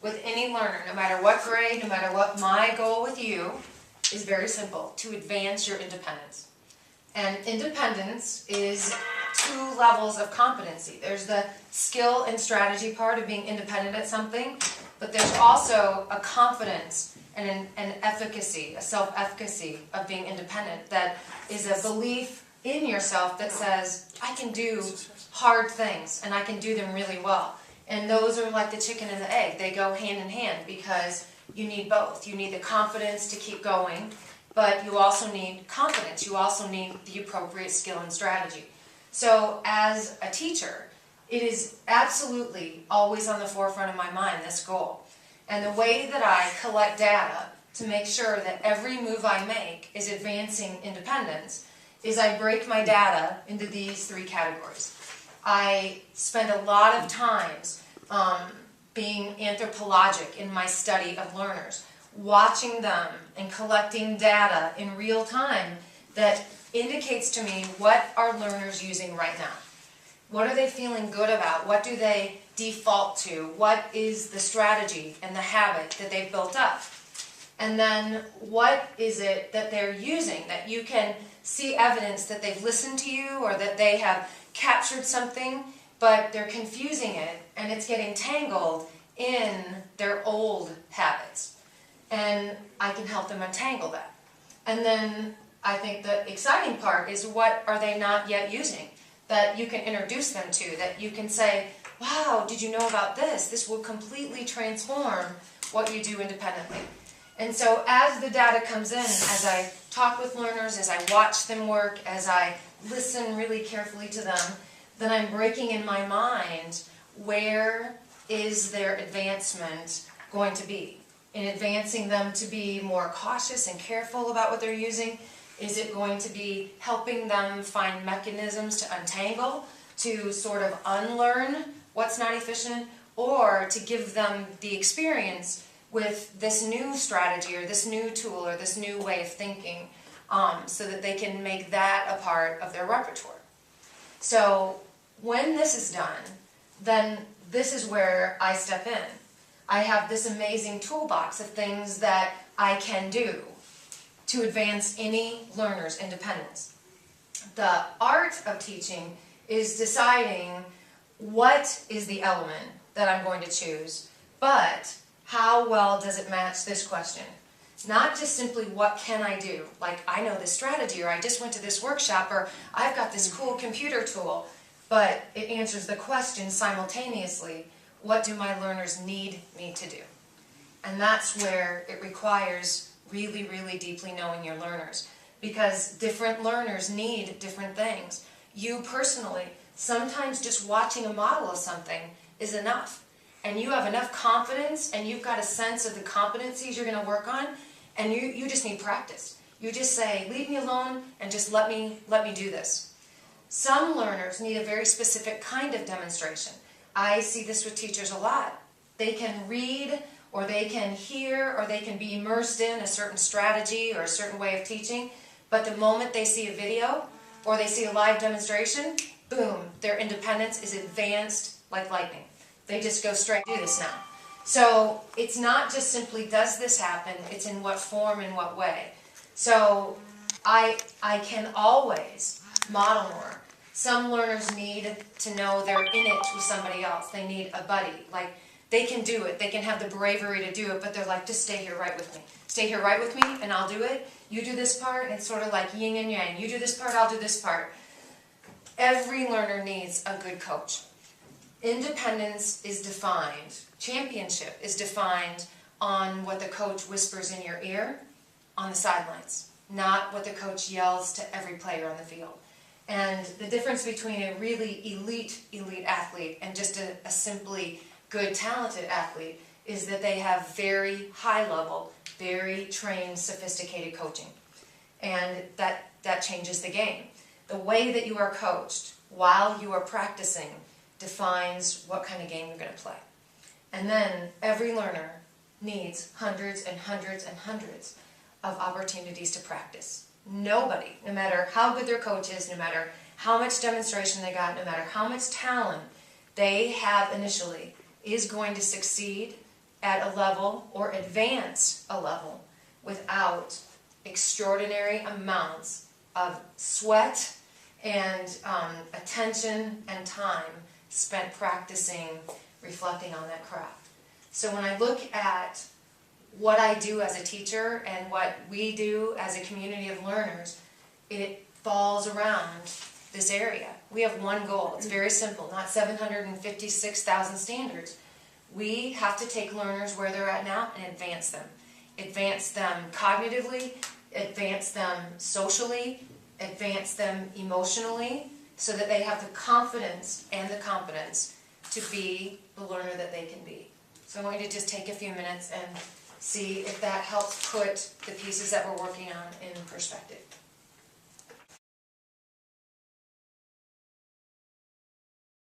with any learner, no matter what grade, no matter what, my goal with you is very simple: to advance your independence. And independence is 2 levels of competency. There's the skill and strategy part of being independent at something, but there's also a confidence and an efficacy, a self-efficacy of being independent that is a belief in yourself that says, I can do hard things and I can do them really well. And those are like the chicken and the egg. They go hand in hand because you need both. You need the confidence to keep going, but you also need confidence. You also need the appropriate skill and strategy. So as a teacher, it is absolutely always on the forefront of my mind, this goal. And the way that I collect data to make sure that every move I make is advancing independence is I break my data into these 3 categories. I spend a lot of times being anthropologic in my study of learners, watching them and collecting data in real time that indicates to me what are learners using right now. What are they feeling good about? What do they default to? What is the strategy and the habit that they've built up? And then what is it that they're using that you can see evidence that they've listened to you or that they have captured something, but they're confusing it and it's getting tangled in their old habits. And I can help them untangle that. And then I think the exciting part is what are they not yet using that you can introduce them to, that you can say, wow, did you know about this? This will completely transform what you do independently. And so as the data comes in, as I talk with learners, as I watch them work, as I listen really carefully to them, then I'm breaking in my mind, where is their advancement going to be? In advancing them to be more cautious and careful about what they're using? Is it going to be helping them find mechanisms to untangle, to sort of unlearn what's not efficient, or to give them the experience with this new strategy or this new tool or this new way of thinking so that they can make that a part of their repertoire? So when this is done, then this is where I step in. I have this amazing toolbox of things that I can do to advance any learner's independence. The art of teaching is deciding what is the element that I'm going to choose, but how well does it match this question? Not just simply what can I do, like I know this strategy, or I just went to this workshop, or I've got this cool computer tool, but it answers the question simultaneously, what do my learners need me to do? And that's where it requires really, really deeply knowing your learners, because different learners need different things. You personally, sometimes just watching a model of something is enough. And you have enough confidence and you've got a sense of the competencies you're going to work on, and you just need practice. You just say, leave me alone and just let me do this. Some learners need a very specific kind of demonstration. I see this with teachers a lot. They can read, or they can hear, or they can be immersed in a certain strategy or a certain way of teaching, but the moment they see a video or they see a live demonstration, boom, their independence is advanced like lightning. They just go straight do this now. So it's not just simply does this happen, it's in what form and what way. So I can always model more. Some learners need to know they're in it with somebody else. They need a buddy. Like, they can do it. They can have the bravery to do it, but they're like, just stay here right with me. Stay here right with me and I'll do it. You do this part, and it's sort of like yin and yang. You do this part, I'll do this part. Every learner needs a good coach. Independence is defined, championship is defined on what the coach whispers in your ear on the sidelines, not what the coach yells to every player on the field. And the difference between a really elite athlete and just a simply good, talented athlete is that they have very high level, very trained, sophisticated coaching. And that changes the game. The way that you are coached while you are practicing defines what kind of game you're going to play. And then every learner needs hundreds and hundreds and hundreds of opportunities to practice. Nobody, no matter how good their coach is, no matter how much demonstration they got, no matter how much talent they have initially, is going to succeed at a level or advance a level without extraordinary amounts of sweat and attention and time spent practicing, reflecting on that craft. So when I look at what I do as a teacher and what we do as a community of learners, it falls around this area. We have one goal. It's very simple, not 756,000 standards. We have to take learners where they're at now and advance them. Advance them cognitively, advance them socially, advance them emotionally, so that they have the confidence and the competence to be the learner that they can be. So I want you to just take a few minutes and see if that helps put the pieces that we're working on in perspective.